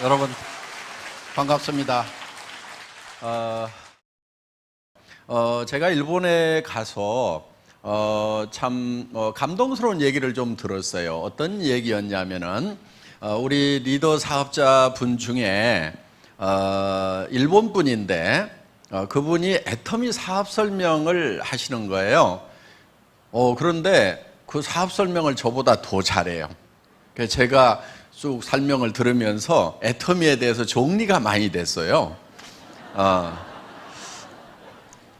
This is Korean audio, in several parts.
여러분 반갑습니다. 제가 일본에 가서 참 감동스러운 얘기를 좀 들었어요. 어떤 얘기였냐면은 우리 리더 사업자 분 중에 일본 분인데 그분이 애터미 사업 설명을 하시는 거예요. 그런데 그 사업 설명을 저보다 더 잘해요. 그래서 제가 쭉 설명을 들으면서 애터미에 대해서 정리가 많이 됐어요.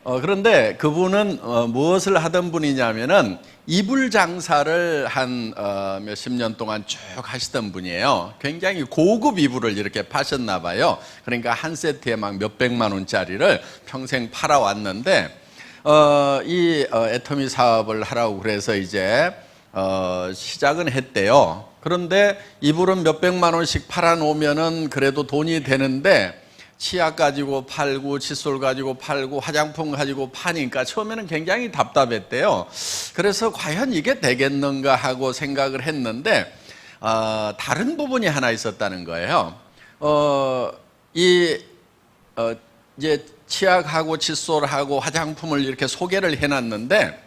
그런데 그분은 무엇을 하던 분이냐면은 이불 장사를 한 몇십 년 동안 쭉 하시던 분이에요. 굉장히 고급 이불을 이렇게 파셨나 봐요. 그러니까 한 세트에 막 몇백만 원짜리를 평생 팔아왔는데 이 애터미 사업을 하라고 그래서 이제 시작은 했대요. 그런데 이불은 몇백만 원씩 팔아놓으면은 그래도 돈이 되는데 치약 가지고 팔고 칫솔 가지고 팔고 화장품 가지고 파니까 처음에는 굉장히 답답했대요. 그래서 과연 이게 되겠는가 하고 생각을 했는데 다른 부분이 하나 있었다는 거예요. 이제 치약하고 칫솔하고 화장품을 이렇게 소개를 해놨는데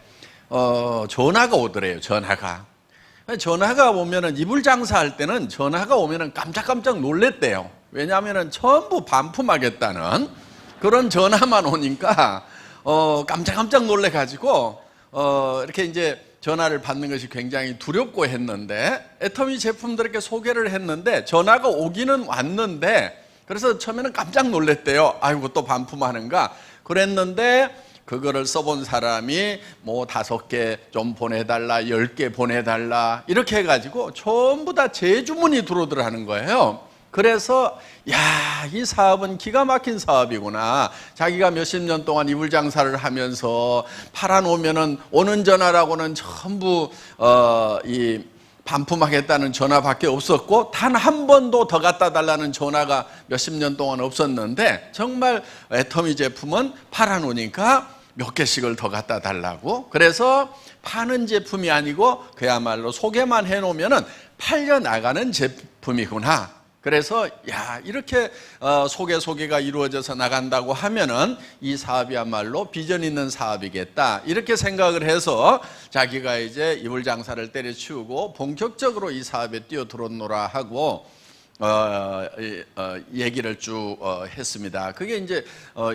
전화가 오더래요. 전화가 오면은 이불 장사할 때는 전화가 오면은 깜짝깜짝 놀랬대요. 왜냐하면은 전부 반품하겠다는 그런 전화만 오니까 깜짝깜짝 놀래가지고 이렇게 이제 전화를 받는 것이 굉장히 두렵고 했는데 애터미 제품들 이렇게 소개를 했는데 전화가 오기는 왔는데 그래서 처음에는 깜짝 놀랬대요. 아이고 또 반품하는가 그랬는데 그거를 써본 사람이 뭐 5개 좀 보내달라 10개 보내달라 이렇게 해가지고 전부 다 재주문이 들어오더라는 거예요. 그래서 이 사업은 기가 막힌 사업이구나. 자기가 몇십 년 동안 이불 장사를 하면서 팔아놓으면은 오는 전화라고는 전부 이 반품하겠다는 전화밖에 없었고 단 한 번도 더 갖다 달라는 전화가 몇십 년 동안 없었는데 정말 애터미 제품은 팔아놓으니까 몇 개씩을 더 갖다 달라고. 그래서 파는 제품이 아니고 그야말로 소개만 해놓으면은 팔려 나가는 제품이구나. 그래서 이렇게 소개가 이루어져서 나간다고 하면은 이 사업이야말로 비전 있는 사업이겠다 이렇게 생각을 해서 자기가 이제 이불 장사를 때려치우고 본격적으로 이 사업에 뛰어들었노라 하고 얘기를 쭉 했습니다. 그게 이제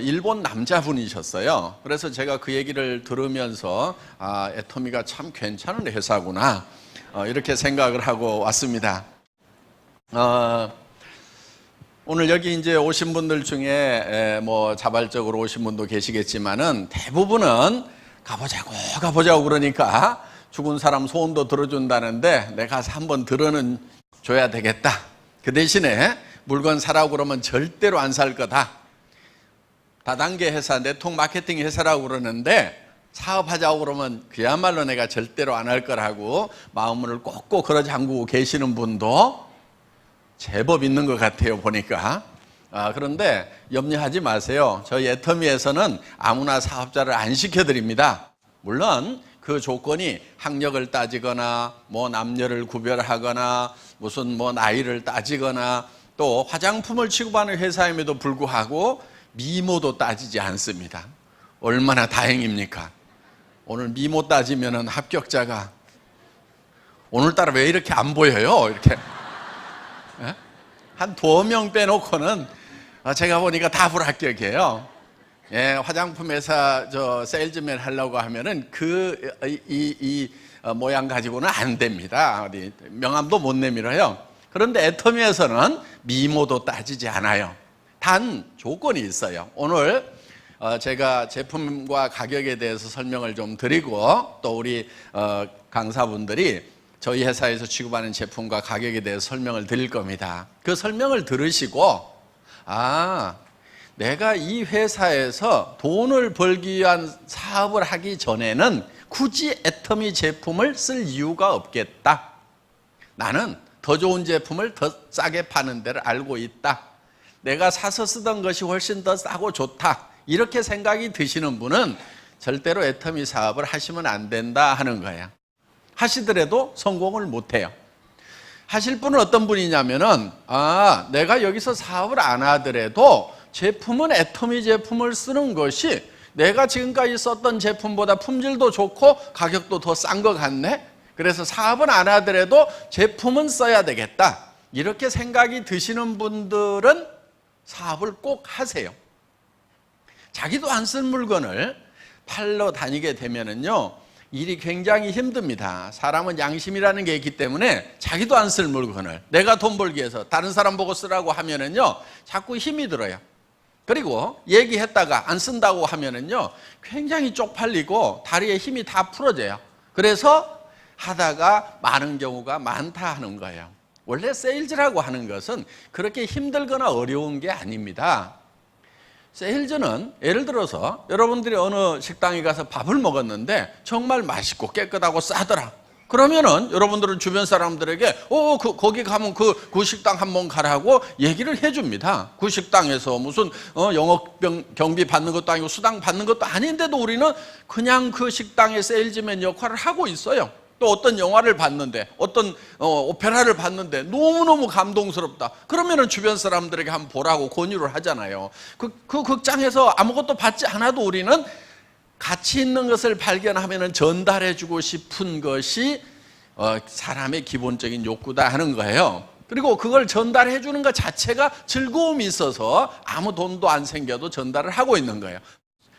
일본 남자분이셨어요. 그래서 제가 그 얘기를 들으면서 애터미가 참 괜찮은 회사구나 이렇게 생각을 하고 왔습니다. 오늘 여기 이제 오신 분들 중에 뭐 자발적으로 오신 분도 계시겠지만은 대부분은 가보자고 그러니까 죽은 사람 소원도 들어준다는데 내가 가서 한번 들어는 줘야 되겠다. 그 대신에 물건 사라고 그러면 절대로 안 살 거다. 다단계 회사, 네트워크 마케팅 회사라고 그러는데 사업하자고 그러면 그야말로 내가 절대로 안 할 거라고 마음을 꼭꼭 걸어 잠그고 계시는 분도 제법 있는 것 같아요 보니까. 그런데 염려하지 마세요. 저희 애터미에서는 아무나 사업자를 안 시켜드립니다. 물론 그 조건이 학력을 따지거나 뭐 남녀를 구별하거나 무슨 뭐 나이를 따지거나 또 화장품을 취급하는 회사임에도 불구하고 미모도 따지지 않습니다. 얼마나 다행입니까? 오늘 미모 따지면은 합격자가 오늘따라 왜 이렇게 안 보여요? 이렇게 한 2명 빼놓고는 제가 보니까 다 불합격이에요. 화장품 회사 세일즈맨 하려고 하면은 이 모양 가지고는 안 됩니다. 명함도 못 내밀어요. 그런데 애터미에서는 미모도 따지지 않아요. 단 조건이 있어요. 오늘 제가 제품과 가격에 대해서 설명을 좀 드리고 또 우리 강사분들이 저희 회사에서 취급하는 제품과 가격에 대해서 설명을 드릴 겁니다. 그 설명을 들으시고 내가 이 회사에서 돈을 벌기 위한 사업을 하기 전에는 굳이 애터미 제품을 쓸 이유가 없겠다. 나는 더 좋은 제품을 더 싸게 파는 데를 알고 있다. 내가 사서 쓰던 것이 훨씬 더 싸고 좋다. 이렇게 생각이 드시는 분은 절대로 애터미 사업을 하시면 안 된다 하는 거예요. 하시더라도 성공을 못해요. 하실 분은 어떤 분이냐면은, 내가 여기서 사업을 안 하더라도 제품은 애터미 제품을 쓰는 것이 내가 지금까지 썼던 제품보다 품질도 좋고 가격도 더 싼 것 같네. 그래서 사업은 안 하더라도 제품은 써야 되겠다. 이렇게 생각이 드시는 분들은 사업을 꼭 하세요. 자기도 안 쓴 물건을 팔러 다니게 되면은요, 일이 굉장히 힘듭니다. 사람은 양심이라는 게 있기 때문에 자기도 안 쓸 물건을 내가 돈 벌기 위해서 다른 사람 보고 쓰라고 하면은요, 자꾸 힘이 들어요. 그리고 얘기했다가 안 쓴다고 하면은요, 굉장히 쪽팔리고 다리에 힘이 다 풀어져요. 그래서 하다가 많은 경우가 많다 하는 거예요. 원래 세일즈라고 하는 것은 그렇게 힘들거나 어려운 게 아닙니다. 세일즈는 예를 들어서 여러분들이 어느 식당에 가서 밥을 먹었는데 정말 맛있고 깨끗하고 싸더라. 그러면은 여러분들은 주변 사람들에게 거기 가면 그 식당 한번 가라고 얘기를 해줍니다. 그 식당에서 무슨 영업 경비 받는 것도 아니고 수당 받는 것도 아닌데도 우리는 그냥 그 식당의 세일즈맨 역할을 하고 있어요. 또 어떤 영화를 봤는데, 어떤 오페라를 봤는데 너무너무 감동스럽다. 그러면은 주변 사람들에게 한번 보라고 권유를 하잖아요. 그 극장에서 아무것도 받지 않아도 우리는 가치 있는 것을 발견하면은 전달해주고 싶은 것이 사람의 기본적인 욕구다 하는 거예요. 그리고 그걸 전달해주는 것 자체가 즐거움이 있어서 아무 돈도 안 생겨도 전달을 하고 있는 거예요.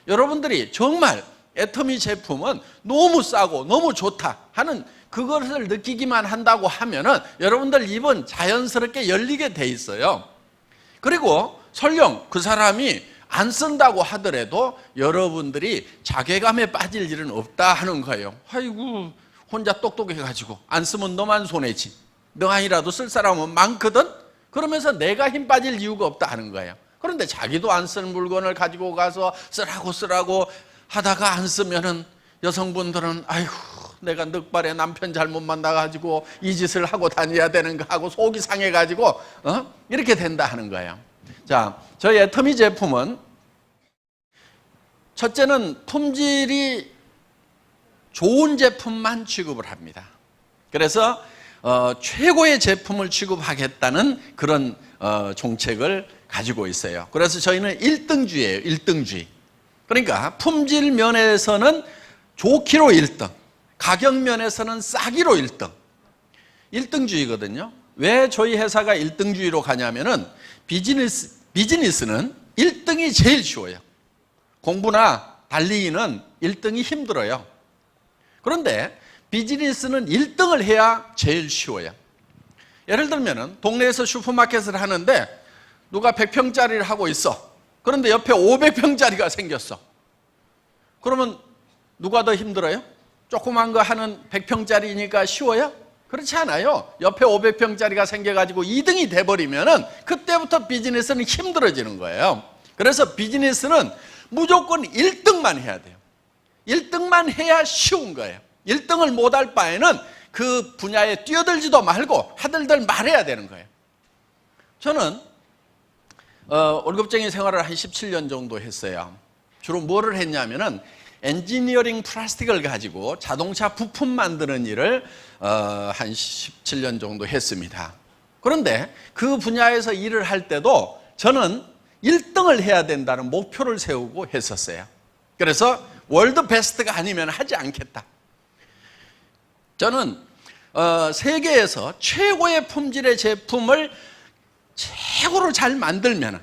여러분들이 정말 애터미 제품은 너무 싸고 너무 좋다 하는 그것을 느끼기만 한다고 하면은 여러분들 입은 자연스럽게 열리게 돼 있어요. 그리고 설령 그 사람이 안 쓴다고 하더라도 여러분들이 자괴감에 빠질 일은 없다 하는 거예요. 아이고, 혼자 똑똑해가지고 안 쓰면 너만 손해지. 너 아니라도 쓸 사람은 많거든? 그러면서 내가 힘 빠질 이유가 없다 하는 거예요. 그런데 자기도 안 쓴 물건을 가지고 가서 쓰라고 하다가 안 쓰면은 여성분들은 아이고, 내가 늑발에 남편 잘못 만나가지고 이 짓을 하고 다녀야 되는가 하고 속이 상해가지고 이렇게 된다 하는 거예요. 자, 저희 애터미 제품은 첫째는 품질이 좋은 제품만 취급을 합니다. 그래서 최고의 제품을 취급하겠다는 그런 정책을 가지고 있어요. 그래서 저희는 1등주의예요. 1등주의. 그러니까 품질 면에서는 좋기로 1등, 가격 면에서는 싸기로 1등. 1등주의거든요. 왜 저희 회사가 1등주의로 가냐면은 비즈니스는 1등이 제일 쉬워요. 공부나 달리기는 1등이 힘들어요. 그런데 비즈니스는 1등을 해야 제일 쉬워요. 예를 들면은 동네에서 슈퍼마켓을 하는데 누가 100평짜리를 하고 있어. 그런데 옆에 500평짜리가 생겼어. 그러면 누가 더 힘들어요? 조그만 거 하는 100평짜리니까 쉬워요? 그렇지 않아요. 옆에 500평짜리가 생겨가지고 2등이 돼버리면은 그때부터 비즈니스는 힘들어지는 거예요. 그래서 비즈니스는 무조건 1등만 해야 돼요. 1등만 해야 쉬운 거예요. 1등을 못할 바에는 그 분야에 뛰어들지도 말고 하들들 말해야 되는 거예요. 저는 월급쟁이 생활을 한 17년 정도 했어요. 주로 뭐를 했냐면은 엔지니어링 플라스틱을 가지고 자동차 부품 만드는 일을 한 17년 정도 했습니다. 그런데 그 분야에서 일을 할 때도 저는 1등을 해야 된다는 목표를 세우고 했었어요. 그래서 월드 베스트가 아니면 하지 않겠다. 저는 세계에서 최고의 품질의 제품을 최고로 잘 만들면은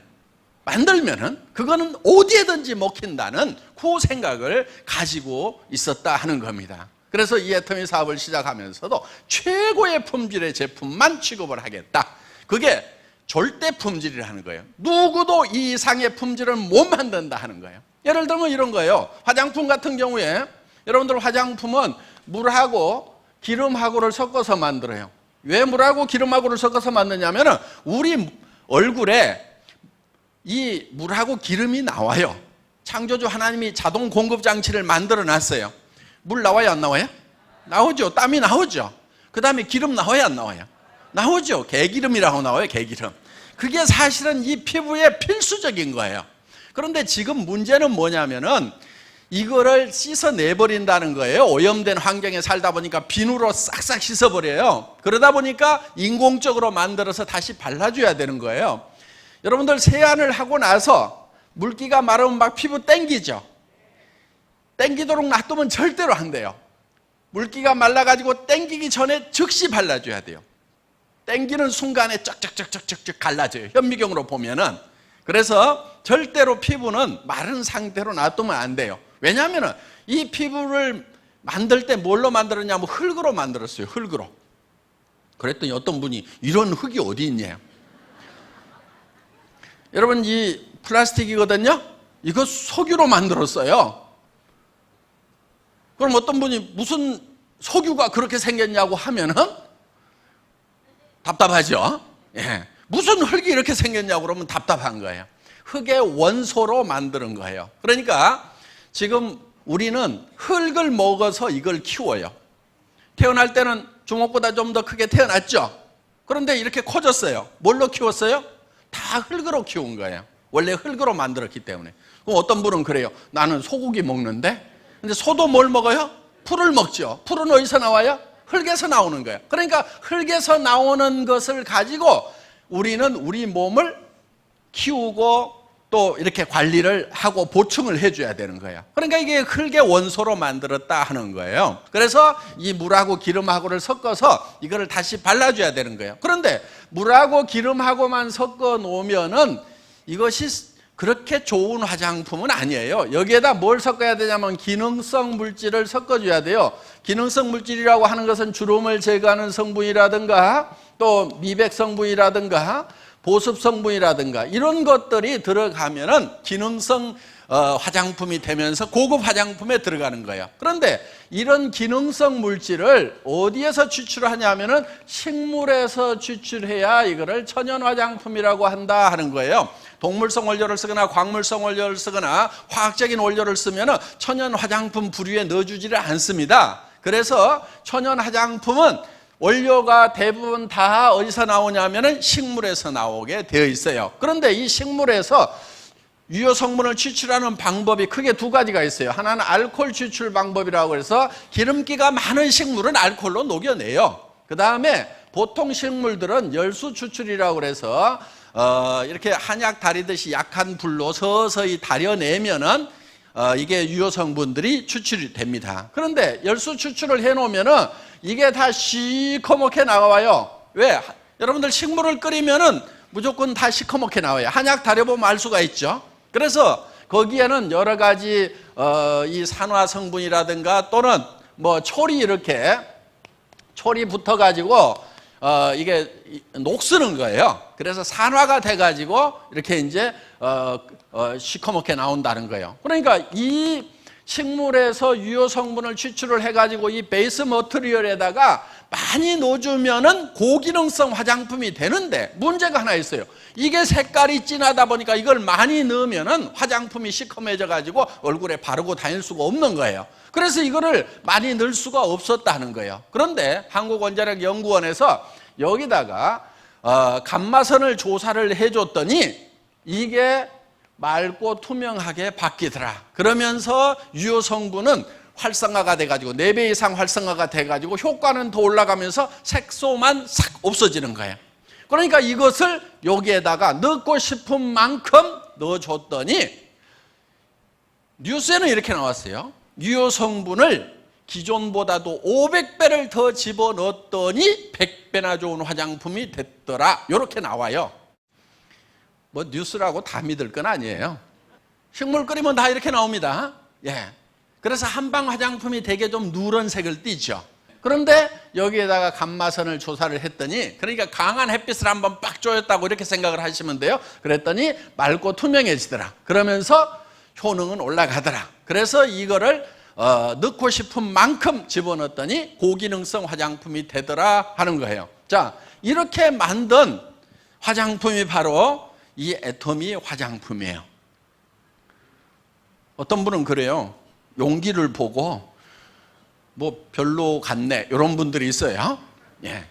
그거는 어디에든지 먹힌다는 그 생각을 가지고 있었다 하는 겁니다. 그래서 이 애터미 사업을 시작하면서도 최고의 품질의 제품만 취급을 하겠다. 그게 절대 품질이라는 거예요. 누구도 이 이상의 품질을 못 만든다 하는 거예요. 예를 들면 이런 거예요. 화장품 같은 경우에 여러분들 화장품은 물하고 기름하고를 섞어서 만들어요. 왜 물하고 기름하고를 섞어서 만드냐면은 우리 얼굴에 이 물하고 기름이 나와요. 창조주 하나님이 자동 공급 장치를 만들어 놨어요. 물 나와요, 안 나와요? 나오죠. 땀이 나오죠. 그 다음에 기름 나와요, 안 나와요? 나오죠. 개기름이라고 나와요, 개기름. 그게 사실은 이 피부에 필수적인 거예요. 그런데 지금 문제는 뭐냐면은 이거를 씻어내버린다는 거예요. 오염된 환경에 살다 보니까 비누로 싹싹 씻어버려요. 그러다 보니까 인공적으로 만들어서 다시 발라줘야 되는 거예요. 여러분들 세안을 하고 나서 물기가 마르면 막 피부 땡기죠. 땡기도록 놔두면 절대로 안 돼요. 물기가 말라가지고 땡기기 전에 즉시 발라줘야 돼요. 땡기는 순간에 쩍쩍쩍쩍쩍 갈라져요. 현미경으로 보면은. 그래서 절대로 피부는 마른 상태로 놔두면 안 돼요. 왜냐하면 이 피부를 만들 때 뭘로 만들었냐면 흙으로 만들었어요. 흙으로. 그랬더니 어떤 분이 이런 흙이 어디 있냐. 여러분, 이 플라스틱이거든요. 이거 석유로 만들었어요. 그럼 어떤 분이 무슨 석유가 그렇게 생겼냐고 하면은 답답하죠. 예. 무슨 흙이 이렇게 생겼냐고 그러면 답답한 거예요. 흙의 원소로 만드는 거예요. 그러니까 지금 우리는 흙을 먹어서 이걸 키워요. 태어날 때는 주먹보다 좀 더 크게 태어났죠. 그런데 이렇게 커졌어요. 뭘로 키웠어요? 다 흙으로 키운 거예요. 원래 흙으로 만들었기 때문에. 그럼 어떤 분은 그래요. 나는 소고기 먹는데, 근데 소도 뭘 먹어요? 풀을 먹죠. 풀은 어디서 나와요? 흙에서 나오는 거예요. 그러니까 흙에서 나오는 것을 가지고 우리는 우리 몸을 키우고 또 이렇게 관리를 하고 보충을 해줘야 되는 거예요. 그러니까 이게 흙의 원소로 만들었다 하는 거예요. 그래서 이 물하고 기름하고를 섞어서 이거를 다시 발라줘야 되는 거예요. 그런데 물하고 기름하고만 섞어 놓으면은 이것이 그렇게 좋은 화장품은 아니에요. 여기에다 뭘 섞어야 되냐면 기능성 물질을 섞어줘야 돼요. 기능성 물질이라고 하는 것은 주름을 제거하는 성분이라든가 또 미백 성분이라든가 보습 성분이라든가 이런 것들이 들어가면은 기능성 화장품이 되면서 고급 화장품에 들어가는 거예요. 그런데 이런 기능성 물질을 어디에서 추출하냐면은 식물에서 추출해야 이거를 천연 화장품이라고 한다 하는 거예요. 동물성 원료를 쓰거나 광물성 원료를 쓰거나 화학적인 원료를 쓰면은 천연 화장품 부류에 넣어주지를 않습니다. 그래서 천연 화장품은 원료가 대부분 다 어디서 나오냐면은 식물에서 나오게 되어 있어요. 그런데 이 식물에서 유효 성분을 추출하는 방법이 크게 두 가지가 있어요. 하나는 알코올 추출 방법이라고 해서 기름기가 많은 식물은 알코올로 녹여내요. 그 다음에 보통 식물들은 열수 추출이라고 해서 이렇게 한약 다리듯이 약한 불로 서서히 다려내면은 이게 유효 성분들이 추출이 됩니다. 그런데 열수 추출을 해놓으면은 이게 다 시커멓게 나와요. 왜? 여러분들 식물을 끓이면은 무조건 다 시커멓게 나와요. 한약 다려보면 알 수가 있죠. 그래서 거기에는 여러 가지 이 산화 성분이라든가 또는 뭐 촐이 이렇게 촐이 붙어가지고 이게 녹쓰는 거예요. 그래서 산화가 돼가지고 이렇게 이제 시커멓게 나온다는 거예요. 그러니까 이 식물에서 유효 성분을 추출을 해가지고 이 베이스 머티리얼에다가 많이 넣어주면은 고기능성 화장품이 되는데 문제가 하나 있어요. 이게 색깔이 진하다 보니까 이걸 많이 넣으면은 화장품이 시커매져가지고 얼굴에 바르고 다닐 수가 없는 거예요. 그래서 이거를 많이 넣을 수가 없었다는 거예요. 그런데 한국원자력연구원에서 여기다가 감마선을 조사를 해줬더니 이게 맑고 투명하게 바뀌더라. 그러면서 유효 성분은 활성화가 돼가지고 4배 이상 활성화가 돼가지고 효과는 더 올라가면서 색소만 싹 없어지는 거예요. 그러니까 이것을 여기에다가 넣고 싶은 만큼 넣어줬더니 뉴스에는 이렇게 나왔어요. 유효 성분을 기존보다도 500배를 더 집어넣었더니 100배나 좋은 화장품이 됐더라. 이렇게 나와요. 뭐 뉴스라고 다 믿을 건 아니에요. 식물 끓이면 다 이렇게 나옵니다. 예. 그래서 한방 화장품이 되게 좀 누런색을 띠죠. 그런데 여기에다가 감마선을 조사를 했더니 그러니까 강한 햇빛을 한번 빡 쬐었다고 이렇게 생각을 하시면 돼요. 그랬더니 맑고 투명해지더라. 그러면서 효능은 올라가더라. 그래서 이거를 넣고 싶은 만큼 집어넣었더니 고기능성 화장품이 되더라 하는 거예요. 자, 이렇게 만든 화장품이 바로 이 애터미 화장품이에요. 어떤 분은 그래요. 용기를 보고 뭐 별로 같네 이런 분들이 있어요. 예.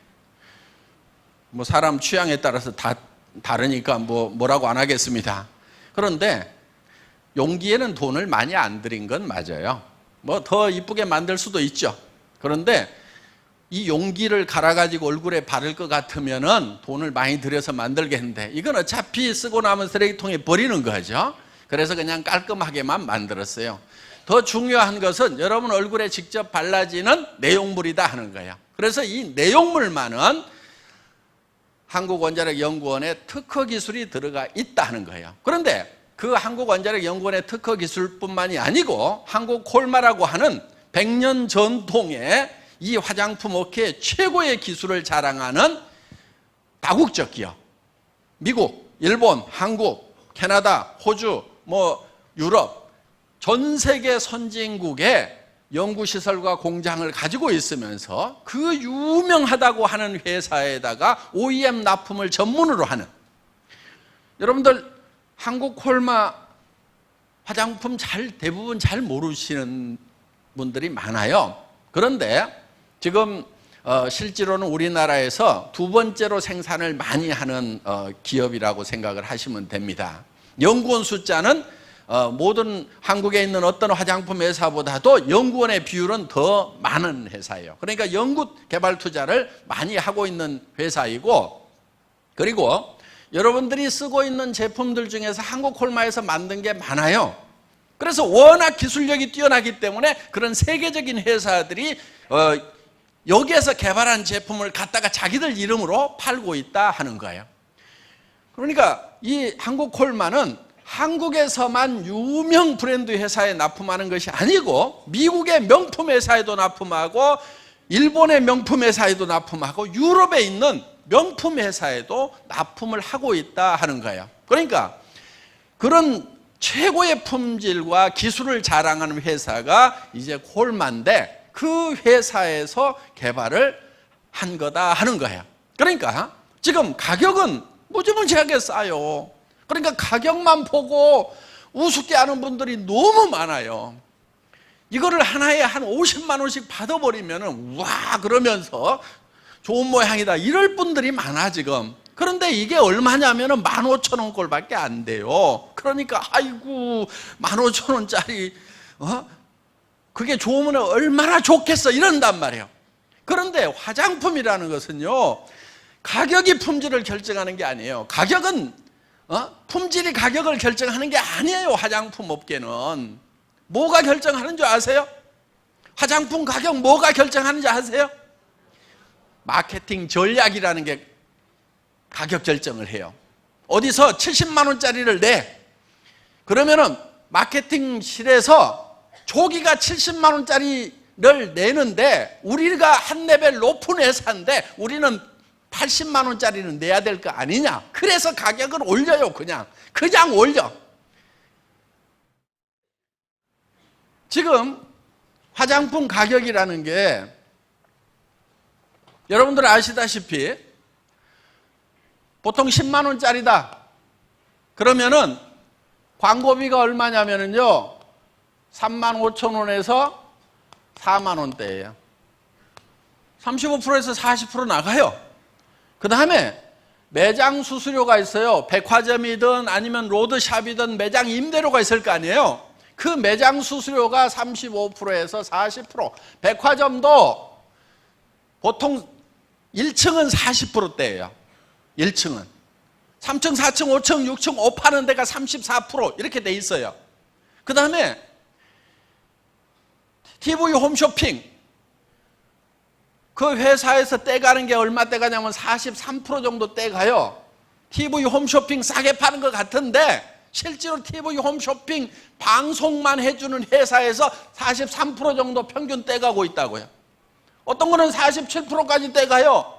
뭐 사람 취향에 따라서 다 다르니까 뭐라고 안 하겠습니다. 그런데 용기에는 돈을 많이 안 들인 건 맞아요. 뭐 더 이쁘게 만들 수도 있죠. 그런데 이 용기를 갈아가지고 얼굴에 바를 것 같으면은 돈을 많이 들여서 만들겠는데 이건 어차피 쓰고 나면 쓰레기통에 버리는 거죠. 그래서 그냥 깔끔하게만 만들었어요. 더 중요한 것은 여러분 얼굴에 직접 발라지는 내용물이다 하는 거예요. 그래서 이 내용물만은 한국원자력연구원의 특허 기술이 들어가 있다 하는 거예요. 그런데 그 한국원자력연구원의 특허 기술뿐만이 아니고 한국콜마라고 하는 100년 전통의 이 화장품 업계의 최고의 기술을 자랑하는 다국적 기업, 미국, 일본, 한국, 캐나다, 호주, 유럽, 전 세계 선진국의 연구시설과 공장을 가지고 있으면서 그 유명하다고 하는 회사에다가 OEM 납품을 전문으로 하는, 여러분들 한국콜마 화장품 대부분 잘 모르시는 분들이 많아요. 그런데 지금 실제로는 우리나라에서 두 번째로 생산을 많이 하는 기업이라고 생각을 하시면 됩니다. 연구원 숫자는 모든 한국에 있는 어떤 화장품 회사보다도 연구원의 비율은 더 많은 회사예요. 그러니까 연구 개발 투자를 많이 하고 있는 회사이고, 그리고 여러분들이 쓰고 있는 제품들 중에서 한국콜마에서 만든 게 많아요. 그래서 워낙 기술력이 뛰어나기 때문에 그런 세계적인 회사들이 여기에서 개발한 제품을 갖다가 자기들 이름으로 팔고 있다 하는 거예요. 그러니까 이 한국콜마는 한국에서만 유명 브랜드 회사에 납품하는 것이 아니고 미국의 명품 회사에도 납품하고 일본의 명품 회사에도 납품하고 유럽에 있는 명품 회사에도 납품을 하고 있다 하는 거예요. 그러니까 그런 최고의 품질과 기술을 자랑하는 회사가 이제 콜마인데 그 회사에서 개발을 한 거다 하는 거예요. 그러니까 지금 가격은 무지무지하게 싸요. 그러니까 가격만 보고 우습게 하는 분들이 너무 많아요. 이거를 하나에 한 50만 원씩 받아버리면 와 그러면서 좋은 모양이다 이럴 분들이 많아 지금. 그런데 이게 얼마냐면 15,000원 꼴밖에 안 돼요. 그러니까 아이고 15,000원짜리 그게 좋으면 얼마나 좋겠어 이런단 말이에요. 그런데 화장품이라는 것은요 가격이 품질을 결정하는 게 아니에요. 가격은 품질이 가격을 결정하는 게 아니에요. 화장품 업계는 뭐가 결정하는 줄 아세요? 화장품 가격 뭐가 결정하는지 아세요? 마케팅 전략이라는 게 가격 결정을 해요. 어디서 70만 원짜리를 내. 그러면은 마케팅실에서 조기가 70만 원짜리를 내는데 우리가 한 레벨 높은 회사인데 우리는 80만 원짜리는 내야 될 거 아니냐. 그래서 가격을 올려요. 그냥 올려. 지금 화장품 가격이라는 게 여러분들 아시다시피 보통 10만 원짜리다. 그러면은 광고비가 얼마냐면요 3만 5천 원에서 4만 원대예요. 35%에서 40% 나가요. 그 다음에 매장 수수료가 있어요. 백화점이든 아니면 로드샵이든 매장 임대료가 있을 거 아니에요. 그 매장 수수료가 35%에서 40%. 백화점도 보통 1층은 40%대예요. 1층은 3층, 4층, 5층, 6층 옷 파는 데가 34% 이렇게 돼 있어요. 그 다음에 TV 홈쇼핑 그 회사에서 떼가는 게 얼마 떼가냐면 43% 정도 떼가요. TV 홈쇼핑 싸게 파는 것 같은데 실제로 TV 홈쇼핑 방송만 해주는 회사에서 43% 정도 평균 떼가고 있다고요. 어떤 거는 47%까지 떼가요.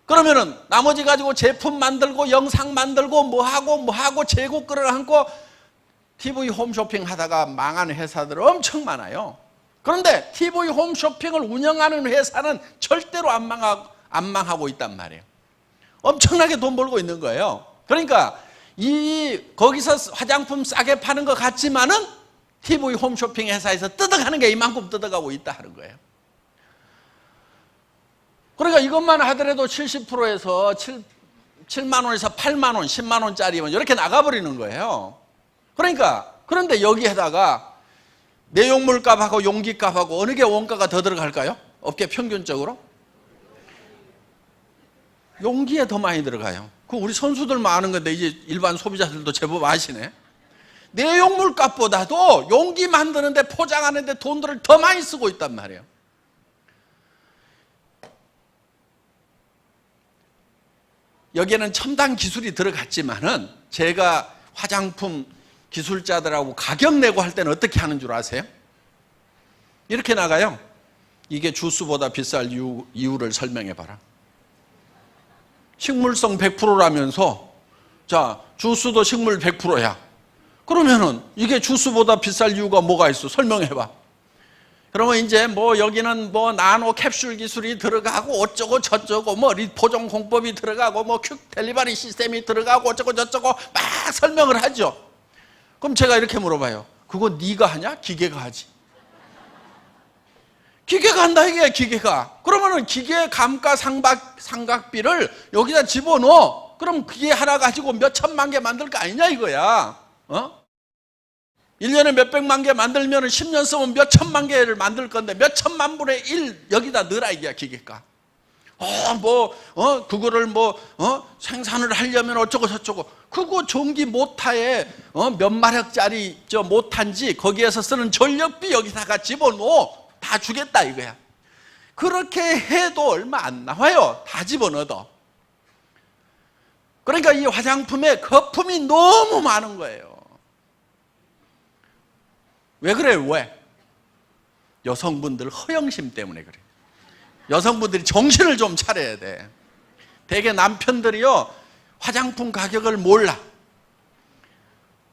그러면은 나머지 가지고 제품 만들고 영상 만들고 뭐하고 재고 끌어안고 TV 홈쇼핑 하다가 망한 회사들 엄청 많아요. 그런데 TV 홈쇼핑을 운영하는 회사는 절대로 안 망하고 있단 말이에요. 엄청나게 돈 벌고 있는 거예요. 그러니까 거기서 화장품 싸게 파는 것 같지만은 TV 홈쇼핑 회사에서 뜯어가는 게 이만큼 뜯어가고 있다 하는 거예요. 그러니까 이것만 하더라도 70%에서 7만 원에서 8만 원, 10만 원짜리면 이렇게 나가버리는 거예요. 그러니까 그런데 여기에다가 내용물 값하고 용기 값하고 어느 게 원가가 더 들어갈까요? 업계 평균적으로? 용기에 더 많이 들어가요. 그 우리 선수들만 아는 건데 이제 일반 소비자들도 제법 아시네. 내용물 값보다도 용기 만드는데 포장하는데 돈들을 더 많이 쓰고 있단 말이에요. 여기에는 첨단 기술이 들어갔지만은 제가 화장품 기술자들하고 가격 내고 할 때는 어떻게 하는 줄 아세요? 이렇게 나가요. 이게 주스보다 비쌀 이유를 설명해 봐라. 식물성 100%라면서 자, 주스도 식물 100%야. 그러면은 이게 주스보다 비쌀 이유가 뭐가 있어? 설명해 봐. 그러면 이제 뭐 여기는 뭐 나노 캡슐 기술이 들어가고 어쩌고 저쩌고 뭐 포장 공법이 들어가고 뭐 퀵 델리버리 시스템이 들어가고 어쩌고 저쩌고 막 설명을 하죠. 그럼 제가 이렇게 물어봐요. 그거 네가 하냐? 기계가 하지. 기계가 한다 이게 기계가. 그러면은 기계 감가 삼각비를 여기다 집어넣어. 그럼 기계 하나 가지고 몇 천만 개 만들 거 아니냐 이거야. 1년에 몇백만 개 만들면 10년 쓰면 몇 천만 개를 만들 건데 몇 천만 분의 1 여기다 넣으라 이게야 기계가. 그거를 생산을 하려면 어쩌고 저쩌고. 그거 전기 모타에 몇 마력짜리 모타인지 거기에서 쓰는 전력비 여기다가 집어넣어. 다 주겠다 이거야. 그렇게 해도 얼마 안 나와요. 다 집어넣어도. 그러니까 이 화장품에 거품이 너무 많은 거예요. 왜 그래요? 왜? 여성분들 허영심 때문에 그래요. 여성분들이 정신을 좀 차려야 돼. 대개 남편들이요 화장품 가격을 몰라.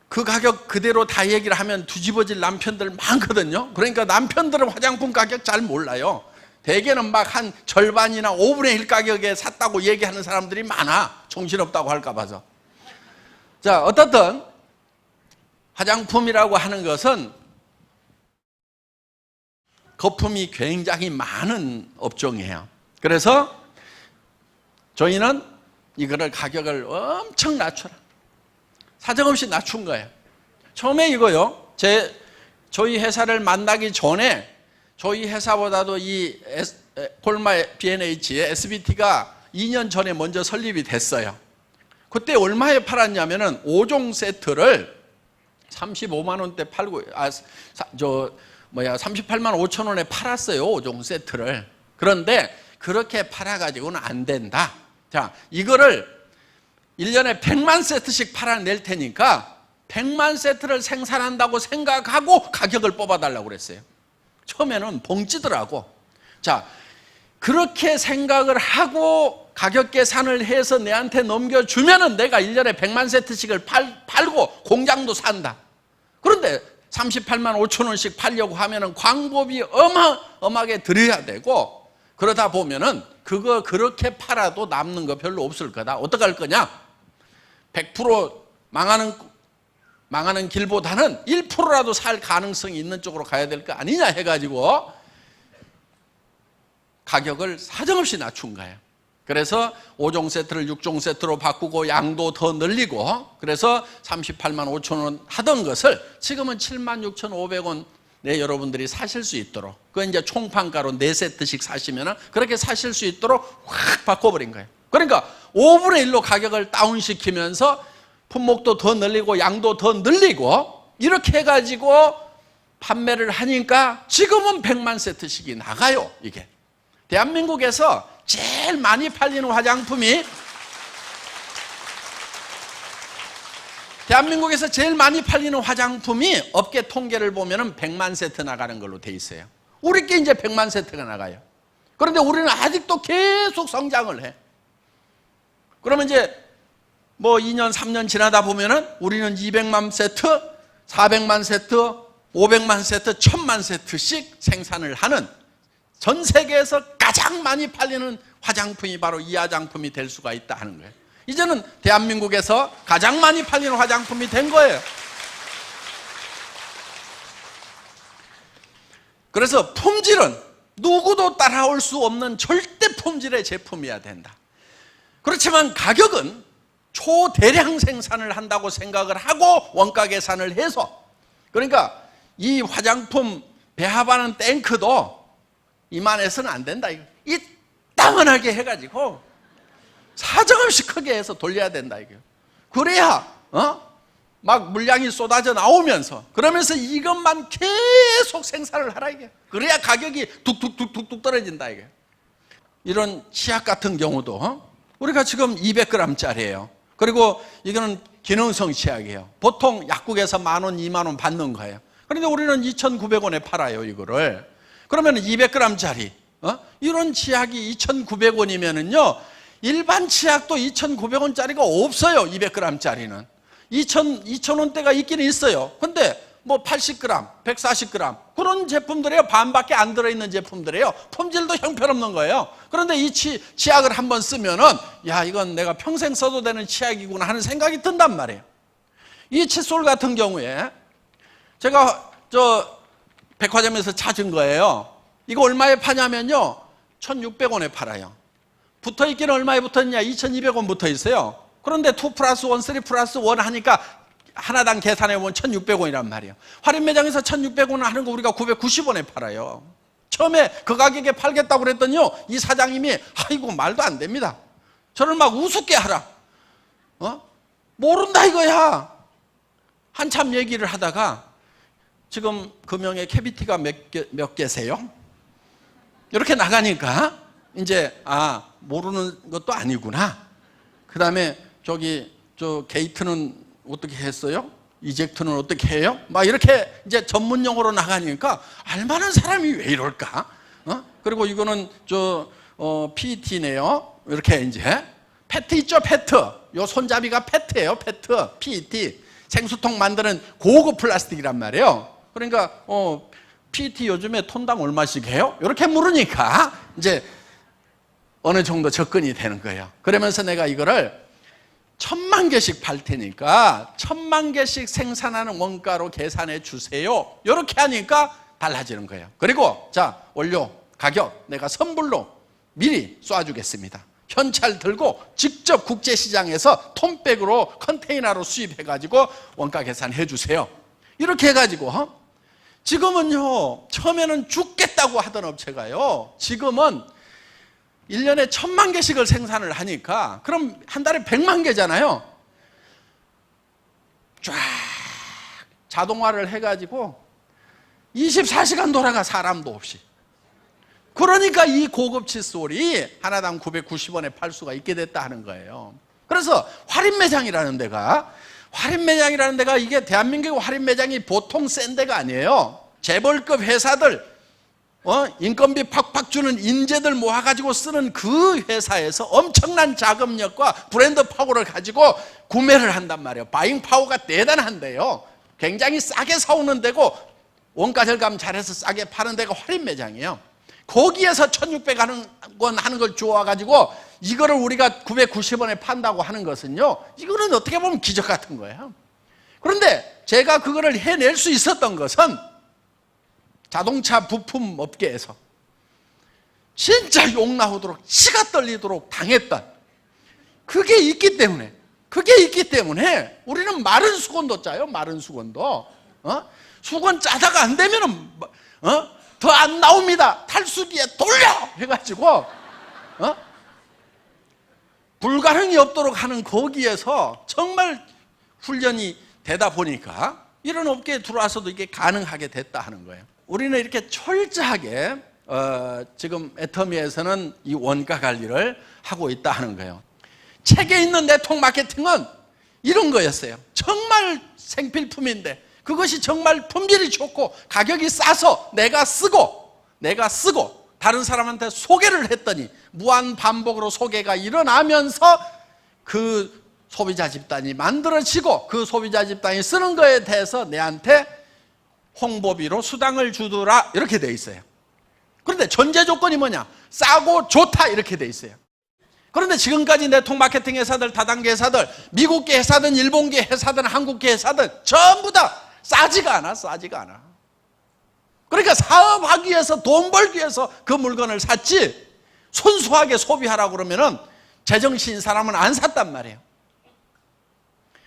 그 가격 그대로 다 얘기를 하면 뒤집어질 남편들 많거든요. 그러니까 남편들은 화장품 가격 잘 몰라요. 대개는 막 한 절반이나 5분의 1 가격에 샀다고 얘기하는 사람들이 많아. 정신없다고 할까 봐서. 자, 어떻든 화장품이라고 하는 것은 거품이 굉장히 많은 업종이에요. 그래서 저희는 이거를 가격을 엄청 낮춰라. 사정없이 낮춘 거예요. 처음에 이거요. 저희 회사를 만나기 전에 저희 회사보다도 이 콜마 B&H의 SBT가 2년 전에 먼저 설립이 됐어요. 그때 얼마에 팔았냐면은 5종 세트를 35만 원대 팔고 38만 5천 원에 팔았어요. 5종 세트를. 그런데 그렇게 팔아가지고는 안 된다. 자, 이거를 1년에 100만 세트씩 팔아낼 테니까 100만 세트를 생산한다고 생각하고 가격을 뽑아달라고 그랬어요. 처음에는 벙찌더라고. 자, 그렇게 생각을 하고 가격 계산을 해서 내한테 넘겨주면은 내가 1년에 100만 세트씩을 팔고 공장도 산다. 그런데 38만 5천 원씩 팔려고 하면은 광고비 어마어마하게 들여야 되고 그러다 보면은 그거 그렇게 팔아도 남는 거 별로 없을 거다. 어떡할 거냐? 100% 망하는 길보다는 1%라도 살 가능성이 있는 쪽으로 가야 될 거 아니냐 해가지고 가격을 사정없이 낮춘 거예요. 그래서 5종 세트를 6종 세트로 바꾸고 양도 더 늘리고 그래서 38만 5천 원 하던 것을 지금은 7만 6,500원 네, 여러분들이 사실 수 있도록 그 이제 총판가로 4세트씩 사시면 그렇게 사실 수 있도록 확 바꿔버린 거예요. 그러니까 5분의 1로 가격을 다운시키면서 품목도 더 늘리고 양도 더 늘리고 이렇게 해가지고 판매를 하니까 지금은 100만 세트씩이 나가요. 이게 대한민국에서 제일 많이 팔리는 화장품이 업계 통계를 보면 100만 세트 나가는 걸로 돼 있어요. 우리께 이제 100만 세트가 나가요. 그런데 우리는 아직도 계속 성장을 해. 그러면 이제 뭐 2년, 3년 지나다 보면은 우리는 200만 세트, 400만 세트, 500만 세트, 1000만 세트씩 생산을 하는 전 세계에서 가장 많이 팔리는 화장품이 바로 이 화장품이 될 수가 있다 하는 거예요. 이제는 대한민국에서 가장 많이 팔리는 화장품이 된 거예요. 그래서 품질은 누구도 따라올 수 없는 절대 품질의 제품이어야 된다. 그렇지만 가격은 초대량 생산을 한다고 생각을 하고 원가 계산을 해서 그러니까 이 화장품 배합하는 탱크도 이만해서는 안 된다. 이따만하게 해가지고 사정없이 크게 해서 돌려야 된다. 그래야 막 물량이 쏟아져 나오면서 그러면서 이것만 계속 생산을 하라 이게. 그래야 가격이 뚝뚝뚝뚝뚝 떨어진다 이게. 이런 치약 같은 경우도 우리가 지금 200g짜리예요. 그리고 이거는 기능성 치약이에요. 보통 약국에서 10,000원, 20,000원 받는 거예요. 그런데 우리는 2,900원에 팔아요, 이거를. 그러면 200g짜리 이런 치약이 2,900원이면은요, 일반 치약도 2,900원짜리가 없어요. 200g짜리는 2,000원대가 있기는 있어요. 근데 뭐 80g, 140g 그런 제품들이에요. 반밖에 안 들어있는 제품들이에요. 품질도 형편없는 거예요. 그런데 이 치약을 한번 쓰면은 야, 이건 내가 평생 써도 되는 치약이구나 하는 생각이 든단 말이에요. 이 칫솔 같은 경우에 제가 백화점에서 찾은 거예요. 이거 얼마에 파냐면요, 1,600원에 팔아요. 붙어있기는 얼마에 붙어있냐? 2,200원 붙어있어요. 그런데 2+1, 3+1 하니까 하나당 계산해보면 1,600원이란 말이에요. 할인 매장에서 1,600원 하는 거 우리가 990원에 팔아요. 처음에 그 가격에 팔겠다고 그랬더니요, 이 사장님이 아이고 말도 안 됩니다. 저를 막 우습게 하라. 모른다 이거야. 한참 얘기를 하다가 지금 금형에 캐비티가 몇 개세요? 이렇게 나가니까 이제 모르는 것도 아니구나. 그 다음에 저 게이트는 어떻게 했어요? 이젝트는 어떻게 해요? 막 이렇게 이제 전문 용어로 나가니까 알만한 사람이 왜 이럴까? 그리고 이거는 PET네요. 이렇게 이제 페트 있죠, 페트. 요 손잡이가 페트예요, 페트. PET. 생수통 만드는 고급 플라스틱이란 말이에요. 그러니까 PET 요즘에 톤당 얼마씩 해요? 이렇게 물으니까 이제 어느 정도 접근이 되는 거예요. 그러면서 내가 이거를 1,000만 개씩 팔 테니까 1,000만 개씩 생산하는 원가로 계산해 주세요. 이렇게 하니까 달라지는 거예요. 그리고 자, 원료 가격 내가 선불로 미리 쏴주겠습니다. 현찰 들고 직접 국제시장에서 톤백으로 컨테이너로 수입해가지고 원가 계산해 주세요. 이렇게 해가지고 지금은요, 처음에는 죽겠다고 하던 업체가요, 지금은 1년에 1,000만 개씩을 생산을 하니까 그럼 한 달에 100만 개잖아요. 쫙 자동화를 해가지고 24시간 돌아가, 사람도 없이. 그러니까 이 고급 칫솔이 하나당 990원에 팔 수가 있게 됐다 하는 거예요. 그래서 할인매장이라는 데가 이게 대한민국 할인매장이 보통 센 데가 아니에요. 재벌급 회사들, 인건비 팍팍 주는 인재들 모아가지고 쓰는 그 회사에서 엄청난 자금력과 브랜드 파워를 가지고 구매를 한단 말이에요. 바잉 파워가 대단한데요, 굉장히 싸게 사오는 데고 원가 절감 잘해서 싸게 파는 데가 할인매장이에요. 거기에서 1,600원 하는 걸 주워가지고 이거를 우리가 990원에 판다고 하는 것은요, 이거는 어떻게 보면 기적 같은 거예요. 그런데 제가 그거를 해낼 수 있었던 것은 자동차 부품 업계에서 진짜 욕 나오도록 치가 떨리도록 당했던 그게 있기 때문에 우리는 마른 수건도 짜요. 마른 수건도 수건 짜다가 안 되면은 더 안 나옵니다. 탈수기에 돌려 해가지고 불가능이 없도록 하는 거기에서 정말 훈련이 되다 보니까 이런 업계에 들어와서도 이게 가능하게 됐다 하는 거예요. 우리는 이렇게 철저하게 지금 애터미에서는 이 원가 관리를 하고 있다 하는 거예요. 책에 있는 네트워크 마케팅은 이런 거였어요. 정말 생필품인데 그것이 정말 품질이 좋고 가격이 싸서 내가 쓰고 다른 사람한테 소개를 했더니 무한 반복으로 소개가 일어나면서 그 소비자 집단이 만들어지고 그 소비자 집단이 쓰는 거에 대해서 내한테 홍보비로 수당을 주더라, 이렇게 돼 있어요. 그런데 전제 조건이 뭐냐? 싸고 좋다, 이렇게 돼 있어요. 그런데 지금까지 네트워크 마케팅 회사들, 다단계 회사들, 미국계 회사든 일본계 회사든 한국계 회사든 전부 다 싸지가 않아. 그러니까 사업하기 위해서, 돈 벌기 위해서 그 물건을 샀지 순수하게 소비하라고 그러면은 제정신인 사람은 안 샀단 말이에요.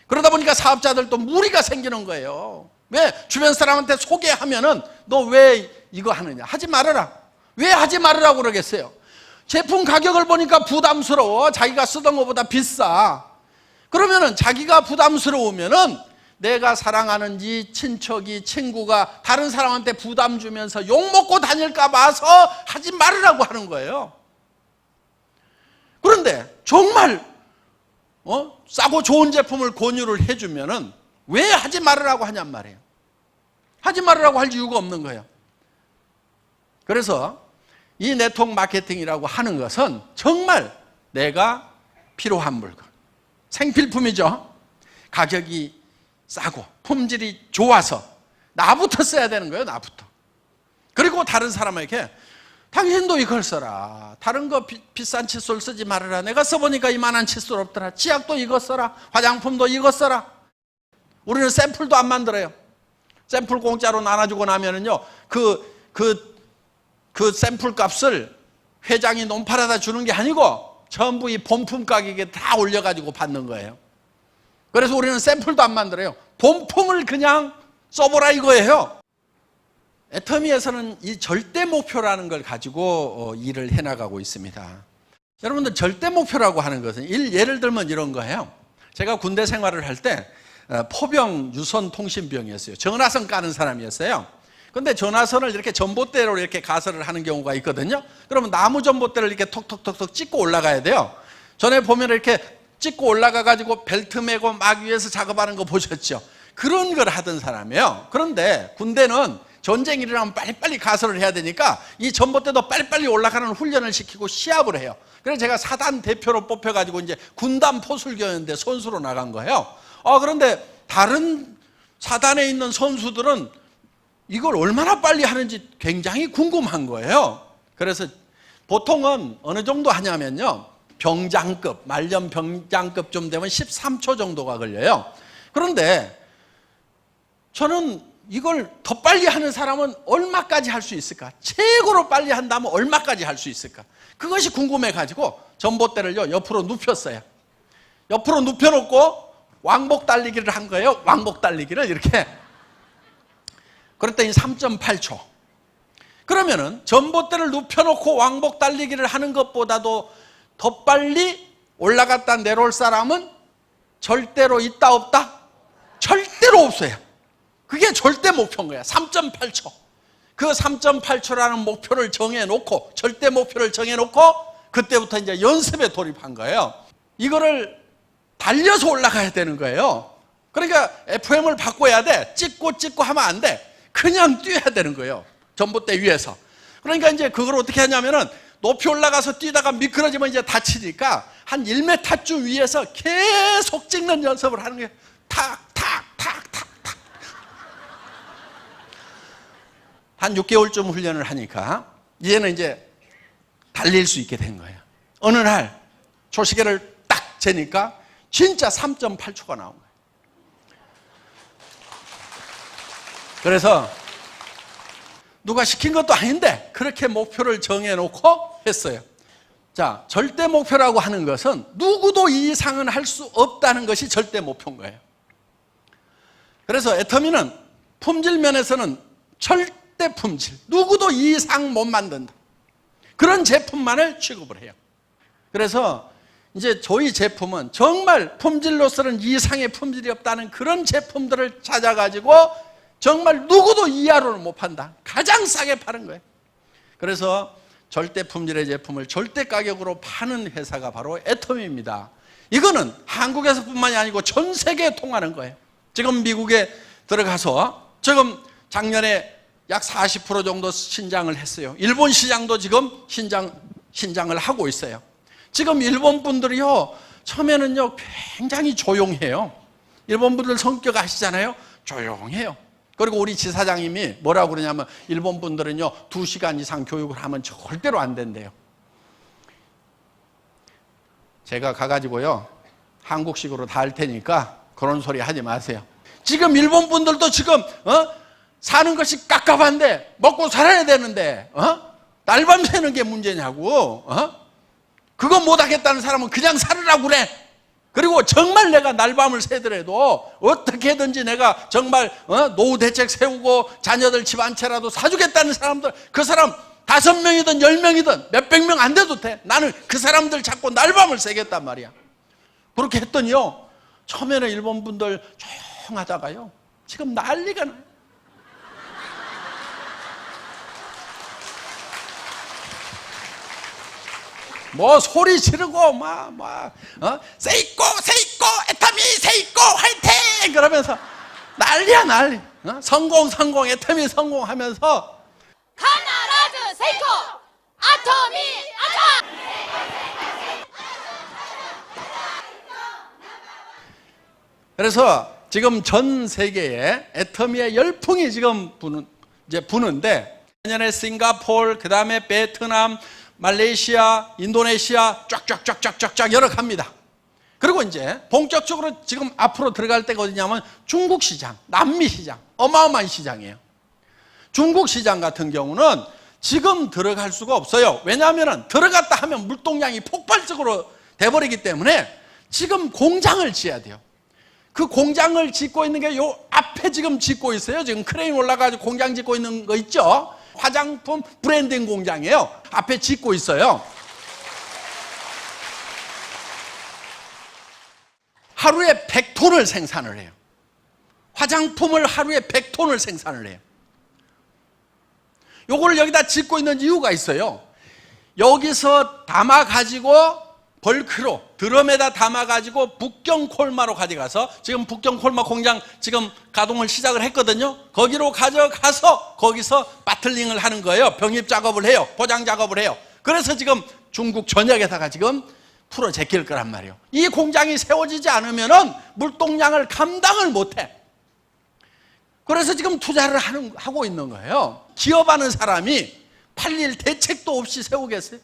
그러다 보니까 사업자들도 무리가 생기는 거예요. 왜 주변 사람한테 소개하면은 너 왜 이거 하느냐? 하지 말아라. 왜 하지 말으라고 그러겠어요? 제품 가격을 보니까 부담스러워. 자기가 쓰던 것보다 비싸. 그러면은 자기가 부담스러우면은 내가 사랑하는 이 친척이, 친구가 다른 사람한테 부담 주면서 욕먹고 다닐까 봐서 하지 말으라고 하는 거예요. 그런데 정말 싸고 좋은 제품을 권유를 해주면은 왜 하지 말으라고 하냔 말이에요. 하지 말으라고 할 이유가 없는 거예요. 그래서 이 네트워크 마케팅이라고 하는 것은 정말 내가 필요한 물건, 생필품이죠. 가격이 싸고 품질이 좋아서 나부터 써야 되는 거예요. 나부터. 그리고 다른 사람에게 당신도 이걸 써라. 다른 거 비싼 칫솔 쓰지 말아라. 내가 써보니까 이만한 칫솔 없더라. 치약도 이거 써라. 화장품도 이거 써라. 우리는 샘플도 안 만들어요. 샘플 공짜로 나눠주고 나면은요, 그 샘플 값을 회장이 논팔아다 주는 게 아니고 전부 이 본품 가격에 다 올려가지고 받는 거예요. 그래서 우리는 샘플도 안 만들어요. 본품을 그냥 써보라 이거예요. 애터미에서는 이 절대 목표라는 걸 가지고 일을 해나가고 있습니다. 여러분들 절대 목표라고 하는 것은 예를 들면 이런 거예요. 제가 군대 생활을 할 때 포병 유선통신병이었어요. 전화선 까는 사람이었어요. 근데 전화선을 이렇게 전봇대로 이렇게 가설을 하는 경우가 있거든요. 그러면 나무 전봇대를 이렇게 톡톡톡톡 찍고 올라가야 돼요. 전에 보면 이렇게 찍고 올라가가지고 벨트 메고 막 위에서 작업하는 거 보셨죠? 그런 걸 하던 사람이에요. 그런데 군대는 전쟁이 일어나면 빨리빨리 가설을 해야 되니까 이 전봇대도 빨리빨리 올라가는 훈련을 시키고 시합을 해요. 그래서 제가 사단 대표로 뽑혀가지고 이제 군단 포술교였는데 선수로 나간 거예요. 그런데 다른 사단에 있는 선수들은 이걸 얼마나 빨리 하는지 굉장히 궁금한 거예요. 그래서 보통은 어느 정도 하냐면요, 병장급, 말년 병장급 좀 되면 13초 정도가 걸려요. 그런데 저는 이걸 더 빨리 하는 사람은 얼마까지 할 수 있을까? 최고로 빨리 한다면 얼마까지 할 수 있을까? 그것이 궁금해가지고 전봇대를요 옆으로 눕혔어요. 옆으로 눕혀놓고 왕복 달리기를 한 거예요. 왕복 달리기를 이렇게. 그랬더니 3.8초. 그러면은 전봇대를 눕혀놓고 왕복 달리기를 하는 것보다도 더 빨리 올라갔다 내려올 사람은 절대로 있다 없다? 절대로 없어요. 그게 절대 목표인 거야. 3.8초. 그 3.8초라는 목표를 정해놓고, 절대 목표를 정해놓고 그때부터 이제 연습에 돌입한 거예요. 이거를 달려서 올라가야 되는 거예요. 그러니까 FM을 바꿔야 돼. 찍고 하면 안 돼. 그냥 뛰어야 되는 거예요. 전봇대 위에서. 그러니까 이제 그걸 어떻게 하냐면은 높이 올라가서 뛰다가 미끄러지면 이제 다치니까 한 1m쯤 위에서 계속 찍는 연습을 하는 거예요. 탁. 한 6개월쯤 훈련을 하니까 이제는 이제 달릴 수 있게 된 거예요. 어느 날 조시계를 딱 재니까 진짜 3.8초가 나온 거예요. 그래서 누가 시킨 것도 아닌데 그렇게 목표를 정해놓고 했어요. 자, 절대 목표라고 하는 것은 누구도 이 이상은 할 수 없다는 것이 절대 목표인 거예요. 그래서 애터미는 품질 면에서는 절대 품질, 누구도 이 이상 못 만든다. 그런 제품만을 취급을 해요. 그래서 이제 저희 제품은 정말 품질로서는 이상의 품질이 없다는 그런 제품들을 찾아가지고 정말 누구도 이하로는 못 판다. 가장 싸게 파는 거예요. 그래서 절대 품질의 제품을 절대 가격으로 파는 회사가 바로 애터미입니다. 이거는 한국에서뿐만이 아니고 전 세계에 통하는 거예요. 지금 미국에 들어가서 지금 작년에 약 40% 정도 신장을 했어요. 일본 시장도 지금 신장을 하고 있어요. 지금 일본 분들이요, 처음에는요 굉장히 조용해요. 일본 분들 성격 아시잖아요. 조용해요. 그리고 우리 지사장님이 뭐라고 그러냐면 일본 분들은요 2시간 이상 교육을 하면 절대로 안 된대요. 제가 가가지고요 한국식으로 다 할 테니까 그런 소리 하지 마세요. 지금 일본 분들도 지금 사는 것이 깝깝한데 먹고 살아야 되는데 날밤 새는 게 문제냐고. 그거 못하겠다는 사람은 그냥 살으라고 그래. 그리고 정말 내가 날밤을 새더라도 어떻게든지 내가 정말 노후 대책 세우고 자녀들 집 한 채라도 사주겠다는 사람들, 그 사람 5명이든 10명이든 몇백 명 안 돼도 돼. 나는 그 사람들 잡고 날밤을 새겠단 말이야. 그렇게 했더니요, 처음에는 일본 분들 조용하다가요 지금 난리가 나요. 뭐 소리 지르고 세이코 애터미 세이코 화이팅 그러면서 난리야 난리. 성공 애터미 성공하면서 카나라즈 세이코 아토미 아타. 그래서 지금 전 세계에 애터미의 열풍이 지금 부는데, 내년에 싱가포르, 그 다음에 베트남, 말레이시아, 인도네시아 쫙쫙쫙쫙쫙 여러 갑니다. 그리고 이제 본격적으로 지금 앞으로 들어갈 때가 어디냐면 중국 시장, 남미 시장, 어마어마한 시장이에요. 중국 시장 같은 경우는 지금 들어갈 수가 없어요. 왜냐하면 들어갔다 하면 물동량이 폭발적으로 돼버리기 때문에 지금 공장을 지어야 돼요. 그 공장을 짓고 있는 게 요 앞에 지금 짓고 있어요. 지금 크레인 올라가지고 공장 짓고 있는 거 있죠? 화장품 브랜딩 공장이에요. 앞에 짓고 있어요. 하루에 100톤을 생산을 해요. 화장품을 하루에 100톤을 생산을 해요. 요걸 여기다 짓고 있는 이유가 있어요. 여기서 담아가지고 벌크로 드럼에다 담아가지고 북경 콜마로 가져가서, 지금 북경 콜마 공장 지금 가동을 시작을 했거든요. 거기로 가져가서 거기서 바틀링을 하는 거예요. 병입 작업을 해요. 포장 작업을 해요. 그래서 지금 중국 전역에다가 지금 풀어 제낄 거란 말이에요. 이 공장이 세워지지 않으면은 물동량을 감당을 못해. 그래서 지금 투자를 하고 있는 거예요. 기업하는 사람이 팔릴 대책도 없이 세우겠어요?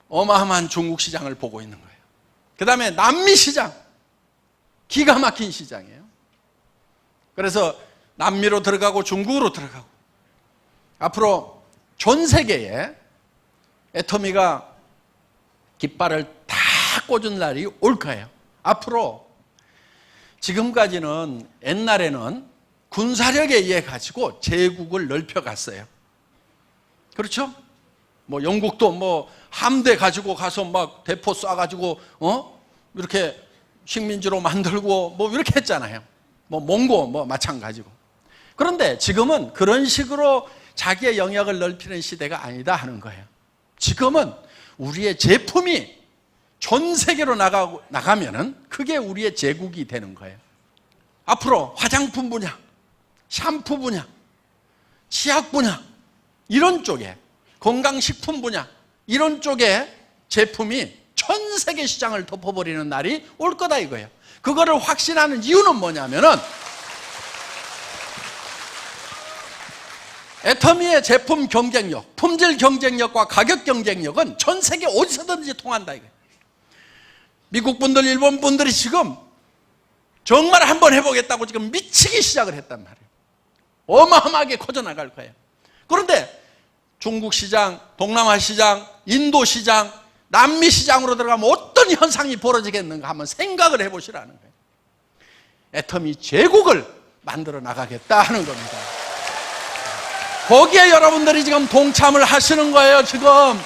어마어마한 중국 시장을 보고 있는 거예요. 그 다음에 남미 시장, 기가 막힌 시장이에요. 그래서 남미로 들어가고 중국으로 들어가고, 앞으로 전 세계에 애터미가 깃발을 다 꽂은 날이 올 거예요. 앞으로 지금까지는, 옛날에는 군사력에 의해 가지고 제국을 넓혀갔어요. 그렇죠? 뭐 영국도 뭐 함대 가지고 가서 막 대포 쏴가지고 이렇게 식민지로 만들고 뭐 이렇게 했잖아요. 뭐 몽고 뭐 마찬가지고. 그런데 지금은 그런 식으로 자기의 영역을 넓히는 시대가 아니다 하는 거예요. 지금은 우리의 제품이 전 세계로 나가면은 그게 우리의 제국이 되는 거예요. 앞으로 화장품 분야, 샴푸 분야, 치약 분야, 이런 쪽에, 건강식품 분야, 이런 쪽에 제품이 전 세계 시장을 덮어버리는 날이 올 거다 이거예요. 그거를 확신하는 이유는 뭐냐면은, 애터미의 제품 경쟁력, 품질 경쟁력과 가격 경쟁력은 전 세계 어디서든지 통한다 이거예요. 미국 분들, 일본 분들이 지금 정말 한번 해보겠다고 지금 미치기 시작을 했단 말이에요. 어마어마하게 커져나갈 거예요. 그런데 중국 시장, 동남아 시장, 인도 시장, 남미 시장으로 들어가면 어떤 현상이 벌어지겠는가 한번 생각을 해보시라는 거예요. 애터미 제국을 만들어 나가겠다 하는 겁니다. 거기에 여러분들이 지금 동참을 하시는 거예요. 지금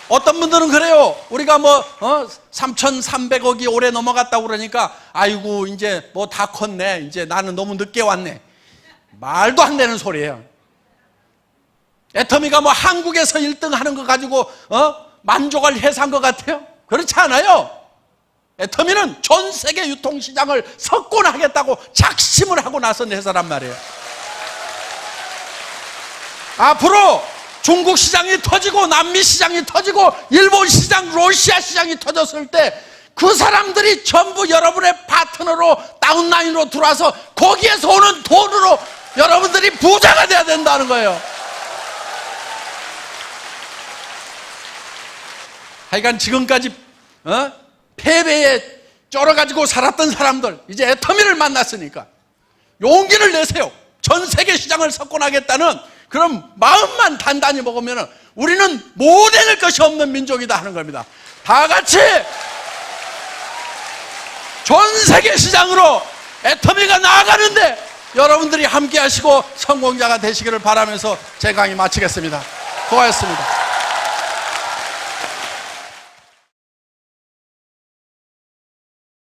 어떤 분들은 그래요. 우리가 3,300억이 올해 넘어갔다고 그러니까 아이고 이제 뭐 다 컸네, 이제 나는 너무 늦게 왔네. 말도 안 되는 소리예요. 애터미가 뭐 한국에서 1등 하는 거 가지고 만족할 회사인 것 같아요? 그렇지 않아요. 애터미는 전 세계 유통시장을 석권하겠다고 작심을 하고 나선 회사란 말이에요. 앞으로 중국 시장이 터지고 남미 시장이 터지고 일본 시장, 러시아 시장이 터졌을 때 그 사람들이 전부 여러분의 파트너로 다운라인으로 들어와서 거기에서 오는 돈으로 여러분들이 부자가 돼야 된다는 거예요. 하여간 지금까지 패배에 쩔어가지고 살았던 사람들, 이제 애터미를 만났으니까 용기를 내세요. 전 세계 시장을 석권하겠다는 그런 마음만 단단히 먹으면 우리는 못 해낼 것이 없는 민족이다 하는 겁니다. 다 같이 전 세계 시장으로 애터미가 나아가는데 여러분들이 함께 하시고 성공자가 되시기를 바라면서 제 강의 마치겠습니다. 고맙습니다.